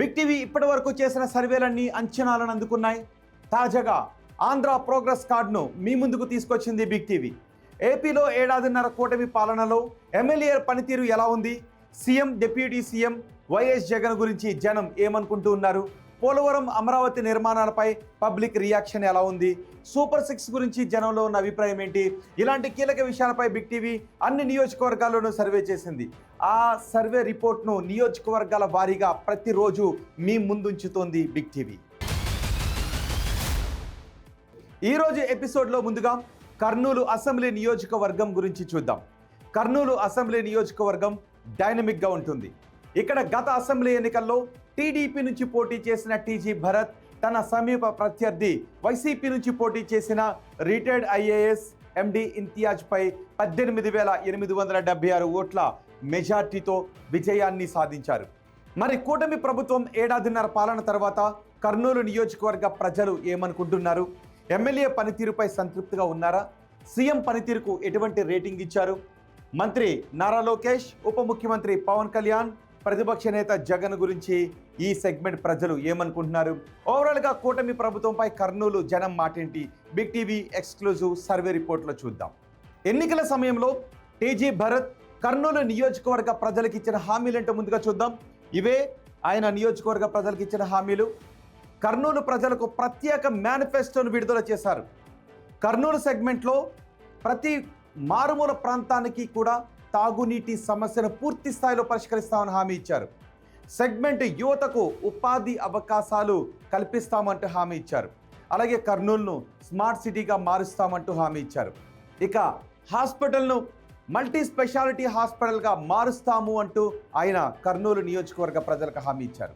Big TV ఇప్పటి వరకు చేసిన సర్వేలన్నీ అంచనాలను అందుకున్నాయి. తాజాగా ఆంధ్ర ప్రోగ్రెస్ కార్డును మీ ముందుకు తీసుకొచ్చింది బిగ్ టీవీ. ఏపీలో ఏడాదిన్నర కూటమి పాలనలో ఎమ్మెల్యే పనితీరు ఎలా ఉంది, CM deputy CM YS Jagan గురించి జనం ఏమనుకుంటూ ఉన్నారు, పోలవరం అమరావతి నిర్మాణాలపై పబ్లిక్ రియాక్షన్ ఎలా ఉంది, సూపర్ 6 గురించి జనంలో ఉన్న అభిప్రాయం ఏంటి, ఇలాంటి కీలక విషయాలపై బిగ్ టీవీ అన్ని నియోజకవర్గాల్లోనూ సర్వే చేసింది. ఆ సర్వే రిపోర్ట్ను నియోజకవర్గాల వారీగా ప్రతిరోజు మీ ముందుంచుతోంది బిగ్ టీవీ. ఈరోజు ఎపిసోడ్లో ముందుగా కర్నూలు అసెంబ్లీ నియోజకవర్గం గురించి చూద్దాం. కర్నూలు అసెంబ్లీ నియోజకవర్గం డైనమిక్గా ఉంటుంది. ఇక్కడ గత అసెంబ్లీ ఎన్నికల్లో టీడీపీ నుంచి పోటీ చేసిన టీజీ భరత్ తన సమీప ప్రత్యర్థి వైసీపీ నుంచి పోటీ చేసిన రిటైర్డ్ ఐఏఎస్ ఎండి ఇంతియాజ్పై 18,876 ఓట్ల మెజార్టీతో విజయాన్ని సాధించారు. మరి కూటమి ప్రభుత్వం ఏడాదిన్నర పాలన తర్వాత కర్నూలు నియోజకవర్గ ప్రజలు ఏమనుకుంటున్నారు, ఎమ్మెల్యే పనితీరుపై సంతృప్తిగా ఉన్నారా, సీఎం పనితీరుకు ఎటువంటి రేటింగ్ ఇచ్చారు, మంత్రి నారా లోకేష్, ఉప ముఖ్యమంత్రి పవన్ కళ్యాణ్, ప్రతిపక్ష నేత జగన్ గురించి ఈ సెగ్మెంట్ ప్రజలు ఏమనుకుంటున్నారు, ఓవరాల్గా కూటమి ప్రభుత్వంపై కర్నూలు జనం మాటేంటి, బిగ్ టీవీ ఎక్స్క్లూజివ్ సర్వే రిపోర్ట్లో చూద్దాం. ఎన్నికల సమయంలో టీజీ భరత్ కర్నూలు నియోజకవర్గ ప్రజలకు ఇచ్చిన హామీలంటే ముందుగా చూద్దాం. ఇవే ఆయన నియోజకవర్గ ప్రజలకు ఇచ్చిన హామీలు. కర్నూలు ప్రజలకు ప్రత్యేక మేనిఫెస్టోను విడుదల చేశారు. కర్నూలు సెగ్మెంట్లో ప్రతి మారుమూల ప్రాంతానికి కూడా తాగునీటి సమస్యను పూర్తి స్థాయిలో పరిష్కరిస్తామని హామీ ఇచ్చారు. సెగ్మెంట్ యువతకు ఉపాధి అవకాశాలు కల్పిస్తామంటూ హామీ ఇచ్చారు. అలాగే కర్నూలును స్మార్ట్ సిటీగా మారుస్తామంటూ హామీ ఇచ్చారు. ఇక హాస్పిటల్ను మల్టీ స్పెషాలిటీ హాస్పిటల్గా మారుస్తాము అంటూ ఆయన కర్నూలు నియోజకవర్గ ప్రజలకు హామీ ఇచ్చారు.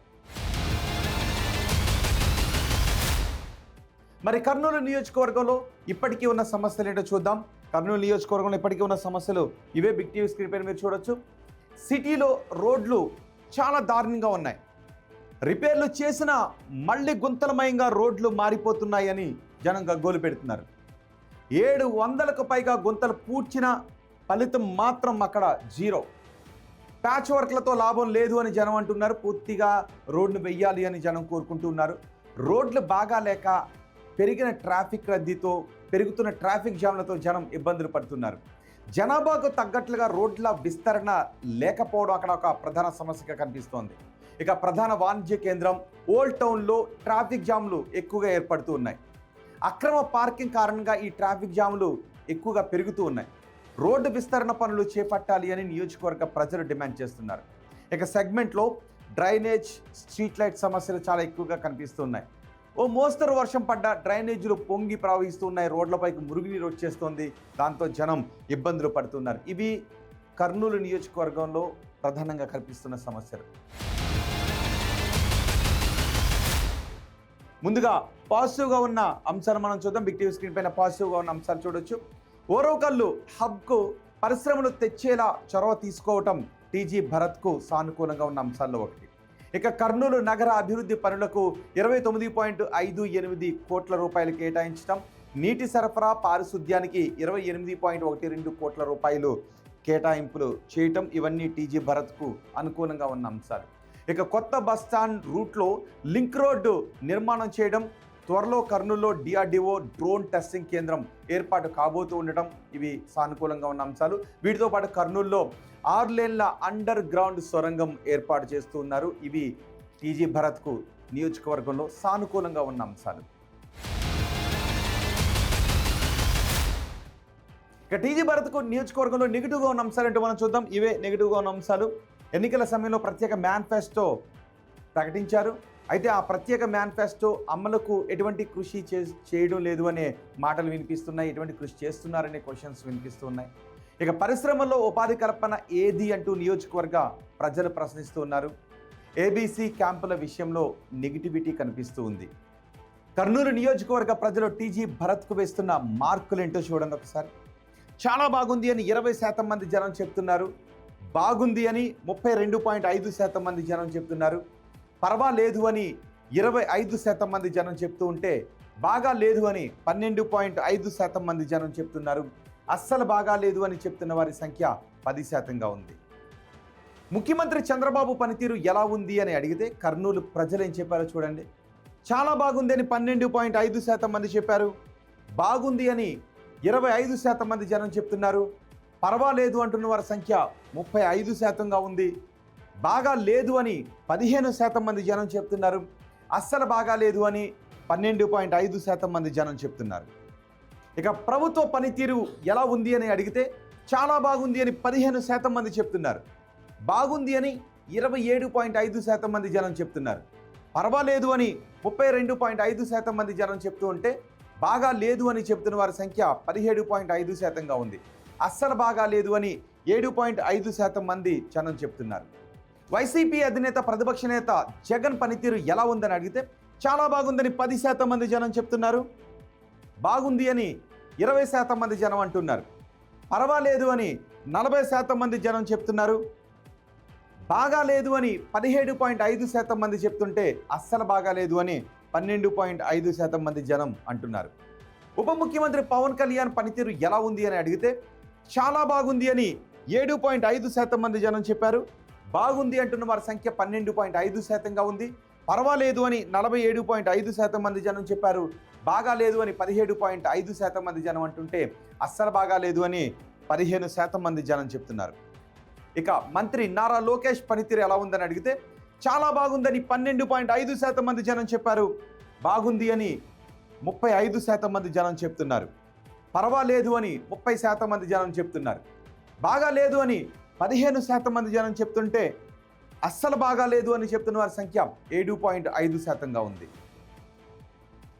మరి కర్నూలు నియోజకవర్గంలో ఇప్పటికీ ఉన్న సమస్యలు ఏంటో చూద్దాం. కర్నూలు నియోజకవర్గంలో ఇప్పటికీ ఉన్న సమస్యలు ఇవే. బిగ్ టీవీ స్క్రీన్ పైన మీరు చూడొచ్చు. సిటీలో రోడ్లు చాలా దారుణంగా ఉన్నాయి. రిపేర్లు చేసిన మళ్ళీ గుంతలమయంగా రోడ్లు మారిపోతున్నాయని జనం గగ్గోలు పెడుతున్నారు. 700కు పైగా గుంతలు పూడ్చిన ఫలితం మాత్రం అక్కడ జీరో. ప్యాచ్ వర్క్లతో లాభం లేదు అని జనం అంటున్నారు. పూర్తిగా రోడ్లు వెయ్యాలి అని జనం కోరుకుంటున్నారు. రోడ్లు బాగా లేక పెరిగిన ట్రాఫిక్ రద్దీతో, పెరుగుతున్న ట్రాఫిక్ జామ్లతో జనం ఇబ్బందులు పడుతున్నారు. జనాభాకు తగ్గట్లుగా రోడ్ల విస్తరణ లేకపోవడం అక్కడ ఒక ప్రధాన సమస్యగా కనిపిస్తోంది. ఇక ప్రధాన వాణిజ్య కేంద్రం ఓల్డ్ టౌన్లో ట్రాఫిక్ జామ్లు ఎక్కువగా ఏర్పడుతూ ఉన్నాయి. అక్రమ పార్కింగ్ కారణంగా ఈ ట్రాఫిక్ జామ్లు ఎక్కువగా పెరుగుతూ ఉన్నాయి. రోడ్డు విస్తరణ పనులు చేపట్టాలి అని నియోజకవర్గ ప్రజలు డిమాండ్ చేస్తున్నారు. ఇక సెగ్మెంట్లో డ్రైనేజ్, స్ట్రీట్ లైట్ సమస్యలు చాలా ఎక్కువగా కనిపిస్తున్నాయి. ఓ మోస్తరు వర్షం పడ్డ డ్రైనేజీలు పొంగి ప్రవహిస్తున్నాయి, రోడ్లపైకి మురుగునీరు వచ్చేస్తుంది. దాంతో జనం ఇబ్బందులు పడుతున్నారు. ఇవి కర్నూలు నియోజకవర్గంలో ప్రధానంగా కనిపిస్తున్న సమస్యలు. ముందుగా పాజిటివ్గా ఉన్న అంశాలు మనం చూద్దాం. బిగ్ టీవీ స్క్రీన్ పైన పాజిటివ్గా ఉన్న అంశాలు చూడొచ్చు. ఓరవకల్లు హబ్కు పరిశ్రమలు తెచ్చేలా చొరవ తీసుకోవటం టీజీ భరత్కు సానుకూలంగా ఉన్న అంశాల్లో ఒకటి. ఇక కర్నూలు నగర అభివృద్ధి పనులకు 29.58 కోట్ల రూపాయలు కేటాయించడం, నీటి సరఫరా పారిశుద్ధ్యానికి 28.12 కోట్ల రూపాయలు కేటాయింపులు చేయటం, ఇవన్నీ టీజీ భరత్కు అనుకూలంగా ఉన్న అంశాలు. ఇక కొత్త బస్టాండ్ రూట్లో లింక్ రోడ్డు నిర్మాణం చేయడం, త్వరలో కర్నూలులో డిఆర్డిఓ డ్రోన్ టెస్టింగ్ కేంద్రం ఏర్పాటు కాబోతూ ఉండటం, ఇవి సానుకూలంగా ఉన్న అంశాలు. వీటితో పాటు కర్నూలులో 6 లేన్ల అండర్ గ్రౌండ్ సొరంగం ఏర్పాటు చేస్తూ ఉన్నారు. ఇవి టీజీ భరత్కు నియోజకవర్గంలో సానుకూలంగా ఉన్న అంశాలు. ఇక టీజీ భరత్కు నియోజకవర్గంలో నెగిటివ్గా ఉన్న అంశాలు ఏంటో మనం చూద్దాం. ఇవే నెగిటివ్గా ఉన్న అంశాలు. ఎన్నికల సమయంలో ప్రత్యేక మేనిఫెస్టో ప్రకటించారు. అయితే ఆ ప్రత్యేక మేనిఫెస్టో అమలుకు ఎటువంటి కృషి చేయడం లేదు అనే మాటలు వినిపిస్తున్నాయి. ఎటువంటి కృషి చేస్తున్నారనే క్వశ్చన్స్ వినిపిస్తున్నాయి. ఇక పరిశ్రమల్లో ఉపాధి కల్పన ఏది అంటూ నియోజకవర్గ ప్రజలు ప్రశ్నిస్తూ ఉన్నారు. ఏబీసీ క్యాంపుల విషయంలో నెగిటివిటీ కనిపిస్తూ ఉంది. కర్నూలు నియోజకవర్గ ప్రజలు టీజీ భరత్కు వేస్తున్న మార్కులు ఏంటో చూడండి ఒకసారి. చాలా బాగుంది అని 20% మంది జనం చెప్తున్నారు. బాగుంది అని 32.5% మంది జనం చెప్తున్నారు. పర్వాలేదు అని 25% మంది జనం చెప్తూ ఉంటే, బాగా లేదు అని 12.5% మంది జనం చెప్తున్నారు. అస్సలు బాగా లేదు అని చెప్తున్న వారి సంఖ్య 10%గా ఉంది. ముఖ్యమంత్రి చంద్రబాబు పనితీరు ఎలా ఉంది అని అడిగితే కర్నూలు ప్రజలు ఏం చెప్పారో చూడండి. చాలా బాగుంది అని 12.5% మంది చెప్పారు. బాగుంది అని 25% మంది జనం చెప్తున్నారు. పర్వాలేదు అంటున్న వారి సంఖ్య 35%గా ఉంది. బాగా లేదు అని 15% మంది జనం చెప్తున్నారు. అస్సలు బాగా లేదు అని 12.5% మంది జనం చెప్తున్నారు. ఇక ప్రభుత్వ పనితీరు ఎలా ఉంది అని అడిగితే చాలా బాగుంది అని 15% మంది చెప్తున్నారు. బాగుంది అని 27.5% మంది జనం చెప్తున్నారు. పర్వాలేదు అని 32.5% మంది జనం చెప్తూ ఉంటే బాగా లేదు అని చెప్తున్న వారి సంఖ్య 17.5%గా ఉంది. అస్సలు బాగా లేదు అని 7.5% మంది జనం చెప్తున్నారు. వైసీపీ అధినేత ప్రతిపక్ష నేత జగన్ పనితీరు ఎలా ఉందని అడిగితే చాలా బాగుందని 10% మంది జనం చెప్తున్నారు. బాగుంది అని 20% మంది జనం అంటున్నారు. పర్వాలేదు అని 40% మంది జనం చెప్తున్నారు. బాగా లేదు అని 17.5% మంది చెప్తుంటే అస్సలు బాగా లేదు అని 12.5% మంది జనం అంటున్నారు. ఉప ముఖ్యమంత్రి పవన్ కళ్యాణ్ పనితీరు ఎలా ఉంది అని అడిగితే చాలా బాగుంది అని 7.5% మంది జనం చెప్పారు. బాగుంది అంటున్న వారి సంఖ్య 12.5%గా ఉంది. పర్వాలేదు అని 47.5% మంది జనం చెప్పారు. బాగా లేదు అని 17.5% మంది జనం అంటుంటే అస్సలు బాగా లేదు అని 15% మంది జనం చెప్తున్నారు. ఇక మంత్రి నారా లోకేష్ పనితీరు ఎలా ఉందని అడిగితే చాలా బాగుందని 12.5% మంది జనం చెప్పారు. బాగుంది అని 35% మంది జనం చెప్తున్నారు. పర్వాలేదు అని 30% మంది జనం చెప్తున్నారు. బాగా లేదు అని 15% మంది జనం చెప్తుంటే అస్సలు బాగా లేదు అని చెప్తున్న వారి సంఖ్య 7.5%గా ఉంది.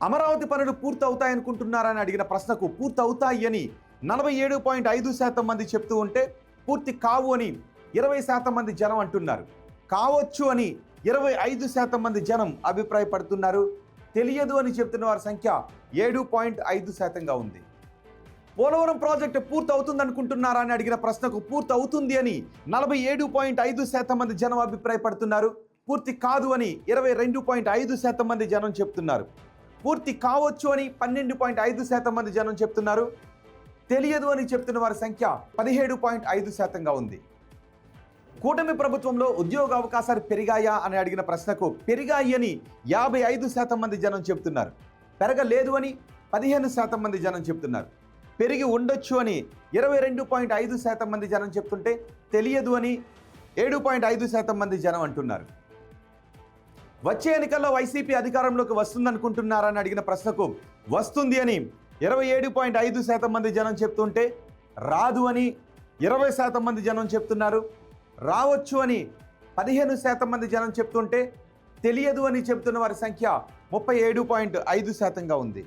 అమరావతి పనులు పూర్తి అవుతాయనుకుంటున్నారని అడిగిన ప్రశ్నకు పూర్తి అవుతాయి అని 47.5% మంది చెప్తూ ఉంటే పూర్తి కావు అని 20% మంది జనం అంటున్నారు. కావచ్చు అని 25% మంది జనం అభిప్రాయపడుతున్నారు. తెలియదు అని చెప్తున్న వారి సంఖ్య 7.5%గా ఉంది. పోలవరం ప్రాజెక్టు పూర్తి అవుతుంది అనుకుంటున్నారా అని అడిగిన ప్రశ్నకు పూర్తి అవుతుంది అని 47.5% మంది జనం అభిప్రాయపడుతున్నారు. పూర్తి కాదు అని 22.5% మంది జనం చెప్తున్నారు. పూర్తి కావచ్చు అని 12.5% మంది జనం చెప్తున్నారు. తెలియదు అని చెప్తున్న వారి సంఖ్య 17.5%గా ఉంది. కూటమి ప్రభుత్వంలో ఉద్యోగ అవకాశాలు పెరిగాయా అని అడిగిన ప్రశ్నకు పెరిగాయి అని 55% మంది జనం చెప్తున్నారు. పెరగలేదు అని 15% మంది జనం చెప్తున్నారు. పెరిగి ఉండొచ్చు అని 22.5% మంది జనం చెప్తుంటే తెలియదు అని 7.5% మంది జనం అంటున్నారు. వచ్చే ఎన్నికల్లో వైసీపీ అధికారంలోకి వస్తుందనుకుంటున్నారని అడిగిన ప్రశ్నకు వస్తుంది అని 27.5% మంది జనం చెప్తుంటే రాదు అని 20% మంది జనం చెప్తున్నారు. రావచ్చు అని 15% మంది జనం చెప్తుంటే తెలియదు అని చెప్తున్న వారి సంఖ్య 37.5%గా ఉంది.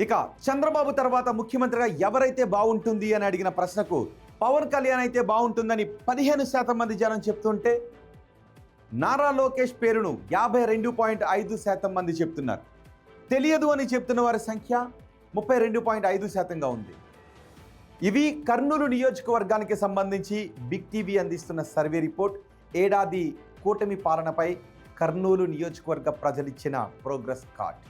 ఇక చంద్రబాబు తర్వాత ముఖ్యమంత్రిగా ఎవరైతే బాగుంటుంది అని అడిగిన ప్రశ్నకు పవన్ కళ్యాణ్ అయితే బాగుంటుందని 15% మంది జనం చెప్తుంటే నారా లోకేష్ పేరును 52.5% మంది చెప్తున్నారు. తెలియదు అని చెప్తున్న వారి సంఖ్య 32.5%గా ఉంది. ఇవి కర్నూలు నియోజకవర్గానికి సంబంధించి బిగ్ టీవీ అందిస్తున్న సర్వే రిపోర్ట్. ఏడాది కూటమి పాలనపై కర్నూలు నియోజకవర్గ ప్రజలిచ్చిన ప్రోగ్రెస్ కార్డ్.